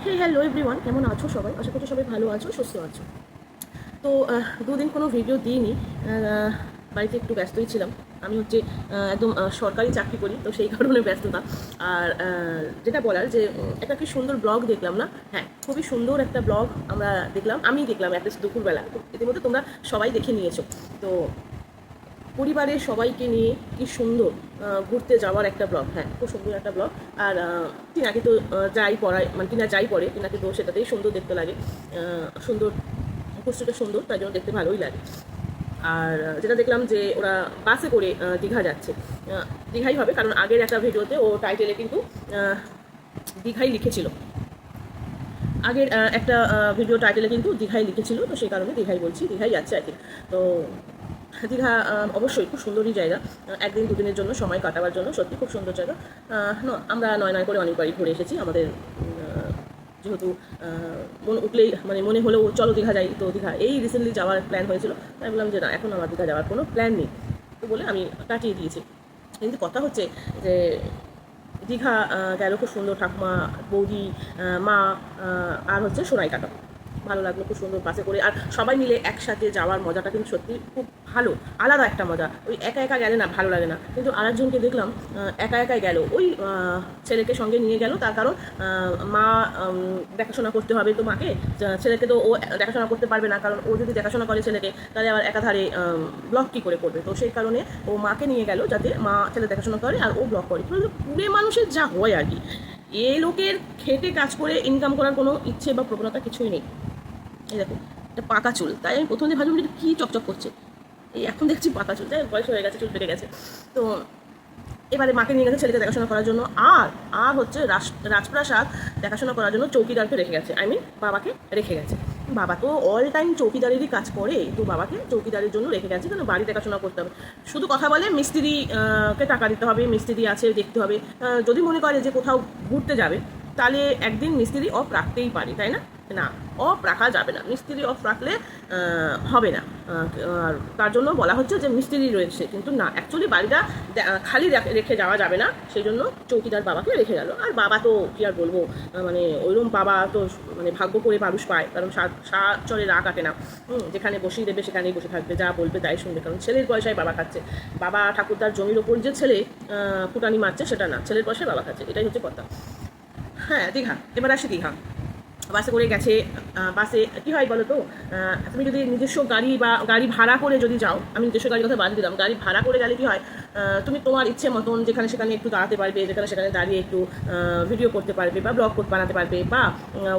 Hello everyone, কেমন আছো সবাই? আশা করছি সবাই ভালো আছো, সুস্থ আছো। তো দুদিন কোনো ভিডিও দিইনি। বাড়িতে একটু ব্যস্তই ছিলাম। আমি হচ্ছে একদম সরকারি চাকরি করি, তো সেই কারণে ব্যস্ততা। আর যেটা বলার যে একটা কি সুন্দর ব্লগ দেখলাম না? হ্যাঁ, খুবই সুন্দর একটা ব্লগ আমি দেখলাম একটা দুপুরবেলা। তো ইতিমধ্যে তোমরা সবাই দেখে নিয়েছো। তো পরিবারের সবাইকে নিয়ে কি সুন্দর ঘুরতে যাওয়ার একটা ব্লগ। হ্যাঁ, খুব সুন্দর একটা ব্লগ। আর টিনাকে তো যাই পড়ায়, মানে টিনা যাই পড়ে, টিনাকে তো সেটাতেই সুন্দর দেখতে লাগে। সুন্দর, মুখস্থটা সুন্দর, তাই জন্য দেখতে ভালোই লাগে। আর যেটা দেখলাম যে ওরা বাসে করে দীঘা যাচ্ছে। দীঘাই হবে, কারণ আগের একটা ভিডিওতে ও টাইটেলে কিন্তু দীঘাই লিখেছিল। আগের একটা ভিডিও টাইটেলে কিন্তু দীঘাই লিখেছিল, তো সেই কারণে দীঘাই বলছি, দীঘাই যাচ্ছে আর কি। তো দীঘা অবশ্যই খুব সুন্দরই জায়গা। একদিন দুদিনের জন্য সময় কাটাবার জন্য সত্যি খুব সুন্দর জায়গা। আমরা নয় নয় করে অনেকবারই ঘুরে এসেছি। আমাদের যেহেতু মন উঠলেই, মানে মনে হলেও চলো দীঘা যাই, তো দীঘা এই রিসেন্টলি যাওয়ার প্ল্যান হয়েছিল। তাই বললাম যে না, এখন আমার দীঘা যাওয়ার কোনো প্ল্যান নেই, তো বলে আমি কাটিয়ে দিয়েছি। কিন্তু কথা হচ্ছে যে দীঘা গেল খুব সুন্দর, ঠাকুমা, বৌদি, মা, আর হচ্ছে সোনাই কাকা। ভালো লাগলো, খুব সুন্দর বাসে করে। আর সবাই মিলে একসাথে যাওয়ার মজাটা কিন্তু সত্যি খুব ভালো, আলাদা একটা মজা। ওই একা একা গেলে না ভালো লাগে না। কিন্তু আরেকজনকে দেখলাম একা একাই গেল, ওই ছেলেকে সঙ্গে নিয়ে গেল, তার কারণ মা দেখাশোনা করতে হবে তো মাকে। ছেলেকে তো ও দেখাশোনা করতে পারবে না, কারণ ও যদি দেখাশোনা করে ছেলেকে, তাহলে আবার একাধারে ব্লক কী করে করবে। তো সেই কারণে ও মাকে নিয়ে গেল, যাতে মা ছেলে দেখাশোনা করে আর ও ব্লক করে। পুরে মানুষের যা হয় আর কি, এ লোকের খেটে কাজ করে ইনকাম করার কোনো ইচ্ছে বা প্রবণতা কিছুই নেই। এই দেখো, এটা পাকা চুল। তাই আমি প্রথম দিন ভাবলাম এটা কী চকচক করছে, এই এখন দেখছি পাকা চুল। তাই বয়স হয়ে গেছে, চুল পেকে গেছে। তো এবারে মাকে নিয়ে গেছে ছেলেকে দেখাশোনা করার জন্য। আর আর হচ্ছে রাজপ্রাসাদ দেখাশোনা করার জন্য চৌকিদারকে রেখে গেছে, বাবাকে রেখে গেছে। বাবা তো অল টাইম চৌকিদারেরই কাজ করে, তো বাবাকে চৌকিদারের জন্য রেখে গেছে, কারণ বাড়ি দেখাশোনা করতে হবে। শুধু কথা বলে মিস্ত্রি কে টাকা দিতে হবে, মিস্ত্রি আছে দেখতে হবে। যদি মনে করে যে কোথাও ঘুরতে যাবে, তাহলে একদিন মিস্ত্রি অফ রাখতেই পারি, তাই না? না, অফ রাখা যাবে না, মিস্ত্রি অফ রাখলে হবে না। আর তার জন্য বলা হচ্ছে যে মিস্ত্রি রয়েছে, কিন্তু না, অ্যাকচুয়ালি বাড়িটা খালি রেখে যাওয়া যাবে না, সেই জন্য চৌকিদার বাবাকে রেখে গেল। আর বাবা তো কী আর বলবো, মানে ওইরকম বাবা তো মানে ভাগ্য করে মানুষ পায়, কারণ চলে রাগ কাটে না। যেখানে বসিয়ে দেবে সেখানেই বসে থাকবে, যা বলবে তাই শুনবে, কারণ ছেলের পয়সায় বাবা খাচ্ছে। বাবা ঠাকুরদার জমির ওপর যে ছেলে ফুটানি মারছে সেটা না, ছেলের পয়সায় বাবা খাচ্ছে, এটাই হচ্ছে কথা। হ্যাঁ, দীঘা, এবার আসি দীঘা। বাসে করে গেছে। বাসে কী হয় বলো তো, তুমি যদি নিজস্ব গাড়ি ভাড়া করে যদি যাও, আমি নিজস্ব গাড়ির কথা বাদ দিলাম, গাড়ি ভাড়া করে গেলে কী হয়, তুমি তোমার ইচ্ছে মতন যেখানে সেখানে একটু দাঁড়াতে পারবে, যেখানে সেখানে দাঁড়িয়ে একটু ভিডিও করতে পারবে বা ব্লগ বানাতে পারবে, বা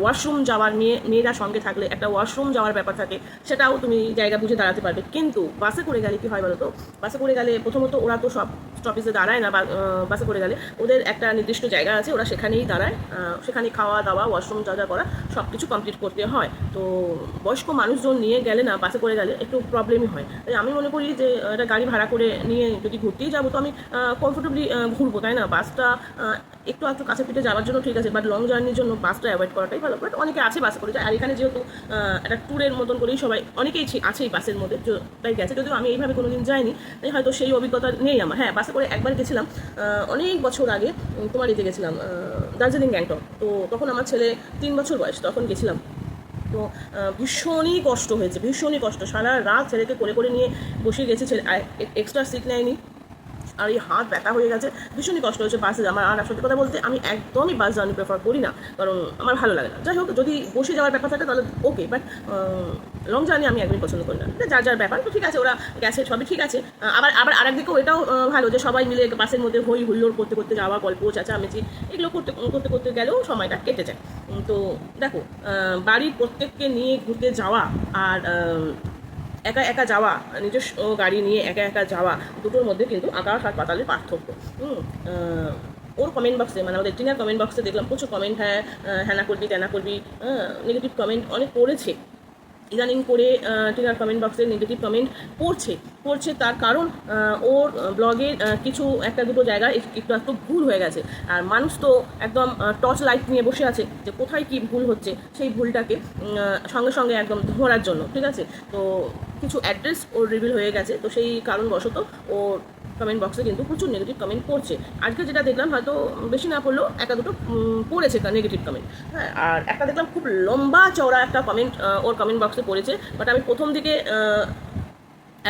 ওয়াশরুম যাওয়ার, মেয়েরা সঙ্গে থাকলে একটা ওয়াশরুম যাওয়ার ব্যাপার থাকে, সেটাও তুমি জায়গা বুঝে দাঁড়াতে পারবে। কিন্তু বাসে করে গেলে কী হয় বলো তো, বাসে করে গেলে প্রথমত ওরা তো সব স্টপেজে দাঁড়ায় না, বা বাসে করে গেলে ওদের একটা নির্দিষ্ট জায়গা আছে, ওরা সেখানেই দাঁড়ায়। সেখানে খাওয়া দাওয়া, ওয়াশরুম যা যা করা সব কিছু কমপ্লিট করতে হয়। তো বয়স্ক মানুষজন নিয়ে গেলে না, বাসে করে গেলে একটু প্রবলেমই হয়। তাই আমি মনে করি যে একটা গাড়ি ভাড়া করে নিয়ে যদি ঘুরতেই যাবো, তো আমি কমফোর্টেবলি ঘুরবো, তাই না? বাসটা একটু একটু কাছে পিঠে যাওয়ার জন্য ঠিক আছে, বাট লং জার্নির জন্য বাসটা অ্যাভয়েড করাটাই ভালো। বাট অনেকে আছে বাসে করে যায়, আর এখানে যেহেতু একটা ট্যুরের মতন করেই সবাই, অনেকেই আছেই বাসের মধ্যে, তাই গেছে। যদিও আমি এইভাবে কোনোদিন যাইনি, তাই হয়তো সেই অভিজ্ঞতা নেই আমার। হ্যাঁ, বাসে করে একবার গেছিলাম অনেক বছর আগে, তোমার এতে গেছিলাম দার্জিলিং, গ্যাংটক। তো তখন আমার ছেলে 3 বছর বয়স, তখন গেছিলাম। তো ভীষণই কষ্ট হয়েছে, ভীষণই কষ্ট। সারা রাত ছেলেকে করে করে নিয়ে বসে গেছে, ছেলে এক্সট্রা সিট নেয়নি, আর এই হাত ব্যথা হয়ে গেছে, ভীষণই কষ্ট হয়েছে বাসে। আমার আর সত্যি কথা বলতে আমি একদমই বাস জার্নি প্রেফার করি না, কারণ আমার ভালো লাগে না। যাই হোক, যদি বসে যাওয়ার ব্যাপার থাকে তাহলে ওকে, বাট লং জার্নি আমি একদমই পছন্দ করি না। যার যার ব্যাপার, তো ঠিক আছে, ওরা গেছে, সবই ঠিক আছে। আবার আবার আরেকদিকেও এটাও ভালো যে সবাই মিলে বাসের মধ্যে হই হুল্লোড় করতে করতে যাওয়া, গল্প চেঁচামেচি এগুলো করতে করতে করতে গেলেও সময়টা কেটে যায়। তো দেখো, বাড়ির প্রত্যেককে নিয়ে ঘুরতে যাওয়া আর একা একা যাওয়া, নিজস্ব গাড়ি নিয়ে একা একা যাওয়া, দুটোর মধ্যে কিন্তু আকাশ আর পাতালের পার্থক্য। ওর কমেন্ট বক্সে, মানে আমাদের টিনার কমেন্ট বক্সে দেখলাম প্রচুর কমেন্ট, হ্যাঁ করবি, ত্যানা করবি, নেগেটিভ কমেন্ট অনেক পড়েছে। ইদানিং করে টিনার কমেন্ট বক্সে নেগেটিভ কমেন্ট পড়ছে তার কারণ ওর ব্লগের কিছু একটা দুটো জায়গায় একটু ভুল হয়ে গেছে। আর মানুষ তো একদম টর্চ লাইট নিয়ে বসে আছে যে কোথায় কি ভুল হচ্ছে, সেই ভুলটাকে সঙ্গে সঙ্গে একদম ধরার জন্য, ঠিক আছে? তো কিছু অ্যাড্রেস ওর রিভিল হয়ে গেছে, তো সেই কারণবশত ওর কমেন্ট বক্সে কিন্তু প্রচুর নেগেটিভ কমেন্ট পড়ছে। আজকে যেটা দেখলাম হয়তো বেশি না পড়লেও একটা দুটো পড়েছে নেগেটিভ কমেন্ট, হ্যাঁ। আর একটা দেখলাম খুব লম্বা চওড়া একটা কমেন্ট ওর কমেন্ট বক্সে পড়েছে, বাট আমি প্রথম দিকে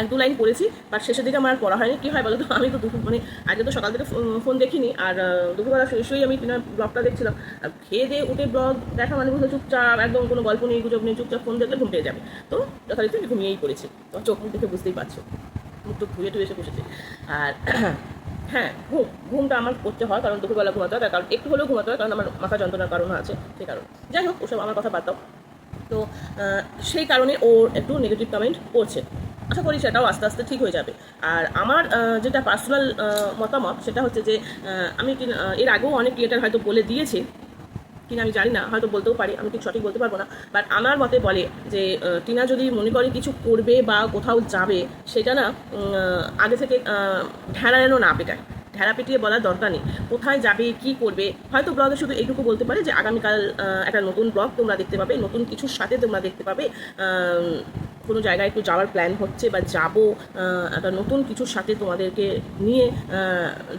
এক দু লাইন পড়েছি, বাট শেষের দিকে আমার আর পড়া হয়নি। কী হয় বলো তো, আমি তো দুপুর মানে আজকে তো সকাল থেকে ফোন দেখিনি, আর দুপুরবেলা শুয়ে আমি টিনার ব্লগটা দেখছিলাম। আর খেয়ে দিয়ে উঠে ব্লগ দেখা মানে বুঝলো চুপচাপ, একদম কোনো গল্প নেই, গুজব নেই, চুপচাপ ফোন দেখলে ঘুম পেয়ে যাবে। তো যথারীতি ঘুমিয়েই পড়েছি। তো চোখ মুখ দেখে বুঝতেই পারছো, মুখ তো ধুয়ে টুয়ে এসে বসেছে। আর হ্যাঁ, ঘুমটা আমার করতে হয়, কারণ দুপুরবেলা ঘুমাতে হয়, তার কারণ একটু হলেও ঘুমাতে হয়, কারণ আমার মাথা যন্ত্রণার কারণ আছে, সেই কারণে। যাই হোক, ওসব আমার কথা বাদ দাও। তো সেই কারণে ও একটু নেগেটিভ কমেন্ট করছে। আশা করি সেটাও আস্তে আস্তে ঠিক হয়ে যাবে। আর আমার যেটা পার্সোনাল মতামত সেটা হচ্ছে যে আমি এর আগেও অনেক ক্রিয়েটার হয়তো বলে দিয়েছে কিনা আমি জানি না, হয়তো বলতেও পারি, আমি ঠিক সঠিক বলতে পারবো না। বাট আমার মতে বলে যে টিনা যদি মনে করে কিছু করবে বা কোথাও যাবে, সেটা না আগে থেকে ঢেড়ানো না পেটায়, ঢেড়া পেটিয়ে বলার দরকার নেই। কোথায় যাবে, কি করবে, হয়তো ব্লগে শুধু এইটুকু বলতে পারে যে আগামীকাল একটা নতুন ব্লগ তোমরা দেখতে পাবে, নতুন কিছুর সাথে তোমরা দেখতে পাবে, কোনো জায়গায় একটু যাওয়ার প্ল্যান হচ্ছে বা যাবো, একটা নতুন কিছুর সাথে তোমাদেরকে নিয়ে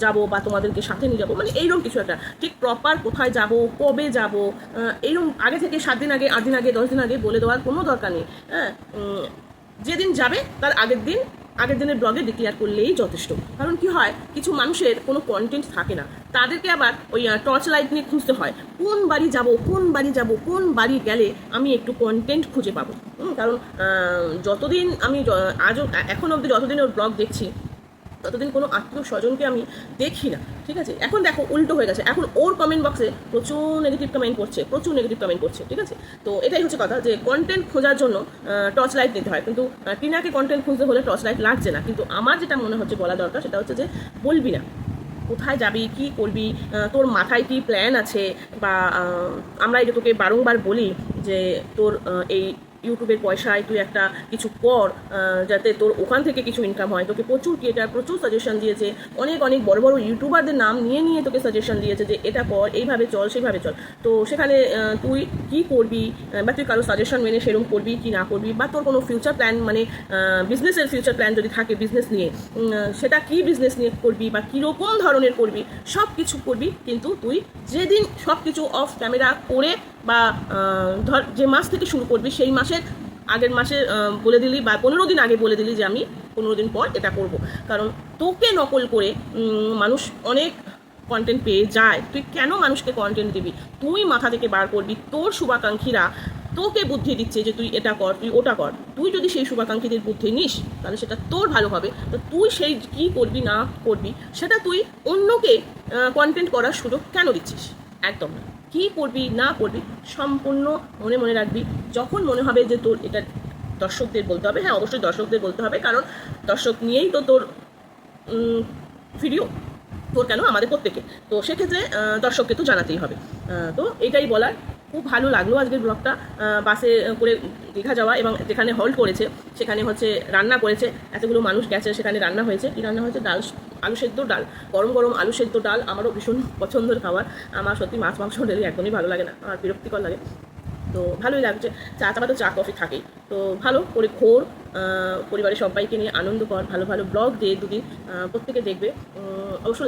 যাব বা তোমাদেরকে সাথে নিয়ে যাবো, মানে এইরকম কিছু একটা। ঠিক প্রপার কোথায় যাব, কবে যাব, এইরকম আগে থেকে 7 দিন আগে, 8 দিন আগে, 10 দিন আগে বলে দেওয়ার কোনো দরকার নেই, হ্যাঁ। যেদিন যাবে তার আগের দিনের ব্লগে ডিক্লেয়ার করলেই যথেষ্ট। কারণ কি হয়, কিছু মানুষের কোনো কন্টেন্ট থাকে না, তাদেরকে আবার ওই টর্চ লাইট নিয়ে খুঁজতে হয়, কোন বাড়ি যাব, কোন বাড়ি গেলে আমি একটু কন্টেন্ট খুঁজে পাবো। কারণ যতদিন আমি আজও এখন অবধি যতদিন ওর ব্লগ দেখছি, ততদিন কোনো আত্মীয় স্বজনকে আমি দেখি না, ঠিক আছে। এখন দেখো উল্টো হয়ে গেছে, এখন ওর কমেন্ট বক্সে প্রচুর নেগেটিভ কমেন্ট করছে, ঠিক আছে। তো এটাই হচ্ছে কথা, যে কন্টেন্ট খোঁজার জন্য টর্চ লাইট নিতে হয়, কিন্তু টিনাকে কন্টেন্ট খুঁজতে হলে টর্চ লাইট লাগছে না। কিন্তু আমার যেটা মনে হচ্ছে বলা দরকার, সেটা হচ্ছে যে বলবি না কোথায় যাবি, কি করবি, তোর মাথায় কি প্ল্যান আছে, বা আমরা এটা তোকে বারংবার বলি যে তোর এই ইউটিউবের পয়সায় তুই একটা কিছু কর, যাতে তোর ওখান থেকে কিছু ইনকাম হয়। তোকে প্রচুর ক্রিয়েটার প্রচুর সাজেশন দিয়েছে, অনেক বড় বড় ইউটিউবারদের নাম নিয়ে তোকে সাজেশন দিয়েছে যে এটা কর, এইভাবে চল, সেইভাবে চল। তো সেখানে তুই কি করবি, বা তুই কারো সাজেশন মেনে সেরকম করবি কি না করবি, বা তোর কোনো ফিউচার প্ল্যান মানে বিজনেসের ফিউচার প্ল্যান যদি থাকে বিজনেস নিয়ে, সেটা কি বিজনেস নিয়ে করবি বা কীরকম ধরনের করবি, সব কিছু করবি। কিন্তু তুই যেদিন সব কিছু অফ ক্যামেরা করে বা ধর যে মাস থেকে শুরু করবি, সেই মাসের আগের মাসে বলে দিলি বা 15 দিন আগে বলে দিলি যে আমি 15 দিন পর এটা করব। কারণ তোকে নকল করে মানুষ অনেক কন্টেন্ট পেয়ে যায়, তুই কেন মানুষকে কন্টেন্ট দিবি? তুই মাথা থেকে বার করবি, তোর শুভাকাঙ্ক্ষীরা তোকে বুদ্ধি দিচ্ছে যে তুই এটা কর, তুই ওটা কর। তুই যদি সেই শুভাকাঙ্ক্ষীদের বুদ্ধি নিস, তাহলে সেটা তোর ভালো হবে। তো তুই সেই কী করবি না করবি, সেটা তুই অন্যকে কন্টেন্ট করার সুযোগ কেন দিচ্ছিস? একদম না। কী করবি না করবি সম্পূর্ণ মনে রাখবি। যখন মনে হবে যে তোর এটা দর্শকদের বলতে হবে, হ্যাঁ অবশ্যই দর্শকদের বলতে হবে, কারণ দর্শক নিয়েই তো তোর ভিডিও, তোর কেন আমাদের প্রত্যেকে। তো সেক্ষেত্রে দর্শককে তো জানাতেই হবে। তো এটাই বলার। খুব ভালো লাগলো আজকের ব্লগটা, বাসে করে দীঘা যাওয়া, এবং যেখানে হল্ট করেছে সেখানে হচ্ছে রান্না করেছে, এতগুলো মানুষ গেছে, সেখানে রান্না হয়েছে। কী রান্না হয়েছে? ডাল, আলু সেদ্ধ ডাল, গরম আলু সেদ্ধ ডাল। আমারও ভীষণ পছন্দের খাবার। আমার সত্যি মাছ মাংস ডেলি একদমই ভালো লাগে না, আমার বিরক্তিকর লাগে। তো ভালোই লাগছে। চা তো চা কফি থাকেই। তো ভালো করে ঘোর, পরিবারের সবাইকে নিয়ে আনন্দ কর, ভালো ব্লগ দে, দুদিন প্রত্যেকে দেখবে। অবশ্য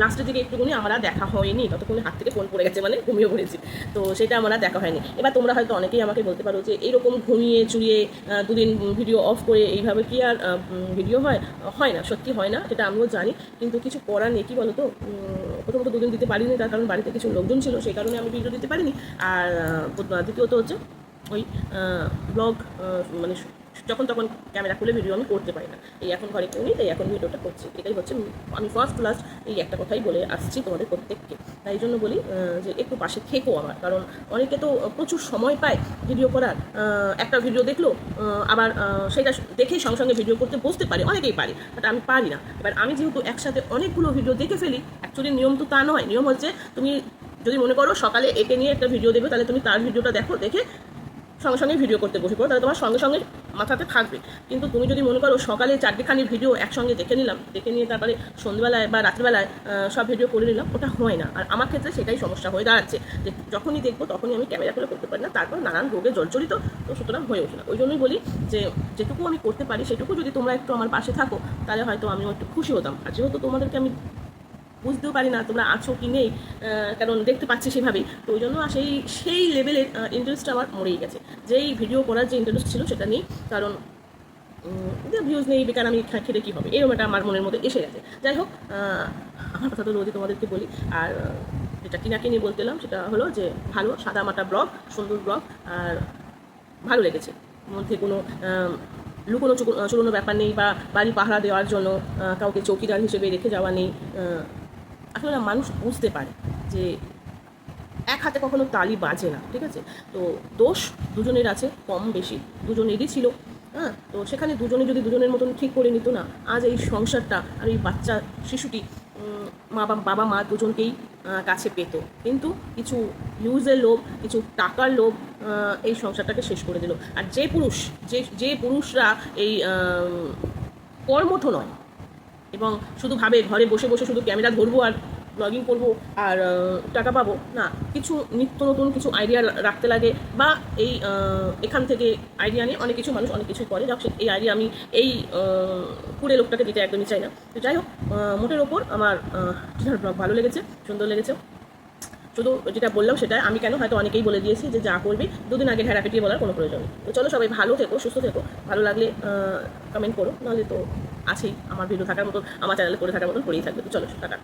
লাস্টের দিকে একটুখানি আমার আর দেখা হয়নি, ততক্ষণে হাত থেকে ফোন পড়ে গেছে, মানে ঘুমিয়ে পড়েছি। তো সেটা আমার আর দেখা হয়নি। এবার তোমরা হয়তো অনেকেই আমাকে বলতে পারো যে এইরকম ঘুমিয়ে চুরিয়ে দুদিন ভিডিও অফ করে এইভাবে কি আর ভিডিও হয় না? সত্যি হয় না, সেটা আমিও জানি, কিন্তু কিছু করার নেই। কী বলো তো, প্রথমত দুদিন দিতে পারিনি, তার কারণ বাড়িতে কিছু লোকজন ছিল, সেই কারণে আমি ভিডিও দিতে পারিনি। আর দ্বিতীয়ত হচ্ছে ওই ব্লগ মানে যখন তখন ক্যামেরা খুলে ভিডিও আমি করতে পারি না। এই এখন ঘরে কেউ নেই, তাই এখন ভিডিওটা করছি। এটাই হচ্ছে, আমি ফার্স্ট ক্লাস এই একটা কথাই বলে আসছি তোমাদের প্রত্যেককে। তাই জন্য বলি যে একটু পাশে থেকো আমার, কারণ অনেকে তো প্রচুর সময় পায় ভিডিও করার। একটা ভিডিও দেখলো, আবার সেটা দেখেই সঙ্গে ভিডিও করতে বসতে পারে, অনেকেই পারে, বাট আমি পারি না। এবার আমি যেহেতু একসাথে অনেকগুলো ভিডিও দেখে ফেলি, অ্যাকচুয়ালি নিয়ম তো তা নয়। নিয়ম হচ্ছে তুমি যদি মনে করো সকালে একে নিয়ে একটা ভিডিও দেবে, তাহলে তুমি তার ভিডিওটা দেখো, দেখে সঙ্গে সঙ্গে ভিডিও করতে বসে পড়ো, তাহলে তোমার সঙ্গে সঙ্গে মাথাতে থাকবে। কিন্তু তুমি যদি মনে করো সকালে 4খানি ভিডিও একসঙ্গে দেখে নিলাম, দেখে নিয়ে তারপরে সন্ধ্যেবেলায় বা রাত্রিবেলায় সব ভিডিও করে নিলাম, ওটা হয় না। আর আমার ক্ষেত্রে সেটাই সমস্যা হয়ে দাঁড়াচ্ছে, যে যখনই দেখবো তখনই আমি ক্যামেরা খুলে করতে পারি না, তারপর নানান রোগে জর্জরিত, তো সুতরাং হয়ে ওঠে না। ওই জন্যই বলি যে যেটুকু আমি করতে পারি সেটুকু যদি তোমরা একটু আমার পাশে থাকো, তাহলে হয়তো আমিও একটু খুশি হতাম। আর যেহেতু তোমাদেরকে আমি বুঝতেও পারি না তোমরা আছো কি নেই, কারণ দেখতে পাচ্ছি সেভাবেই, তো ওই জন্য সেই লেভেলের ইন্টারেস্টটা আমার মরেই গেছে। যেই ভিডিও করার যে ইন্টারেস্ট ছিল সেটা নেই, কারণ ভিউজ নেই, বেকার আমি খেটে কী হবে, এরকম একটা আমার মনের মধ্যে এসে গেছে। যাই হোক, আমার কথা তো রোজই তোমাদেরকে বলি। আর যেটা টিনাকে নিয়ে বলতে এলাম সেটা হলো যে ভালো সাদামাটা ব্লগ, সুন্দর ব্লগ, আর ভালো লেগেছে। মধ্যে কোনো লুকোনো চুলোনো ব্যাপার নেই, বা বাড়ি পাহারা দেওয়ার জন্য কাউকে চৌকিদার হিসেবে রেখে যাওয়া নেই। আসলে না, মানুষ বুঝতে পারে যে এক হাতে কখনো তালি বাজে না, ঠিক আছে? তো দোষ দুজনের আছে, কম বেশি দুজনেরই ছিল। হ্যাঁ, তো সেখানে দুজনে যদি দুজনের মতন ঠিক করে নিত না, আজ এই সংসারটা আর এই বাচ্চা শিশুটি বাবা মা দুজনকেই কাছে পেত। কিন্তু কিছু ভিউজের লোভ, কিছু টাকার লোভ এই সংসারটাকে শেষ করে দিল। আর যে পুরুষরা এই কর্মঠ নয় এবং শুধু ভাবে ঘরে বসে বসে শুধু ক্যামেরা ধরবো আর ব্লগিং করবো আর টাকা পাবো না, কিছু নিত্য নতুন কিছু আইডিয়া রাখতে লাগে, বা এখান থেকে আইডিয়া নিয়ে অনেক কিছু মানুষ অনেক কিছুই করে। যাক, এই আইডিয়া আমি এই পুরে লোকটাকে দিতে একদমই চাই না। তো যাই হোক, মোটের ওপর আমার ব্লগ ভালো লেগেছে, সুন্দর লেগেছে। শুধু যেটা বললাম সেটা আমি কেন, হয়তো অনেকেই বলে দিয়েছি যে যা করবি, দুদিন আগে ঢেরা পিটিয়ে বলার কোনো প্রয়োজন নেই। তো চলো, সবাই ভালো থেকো, সুস্থ থেকো। ভালো লাগলে কমেন্ট করো, নাহলে তো আছেই আমার ভিডিও থাকার মতো, আমার চ্যানেলে করে থাকার মতন করেই থাকবে। তো চলো, টাটা।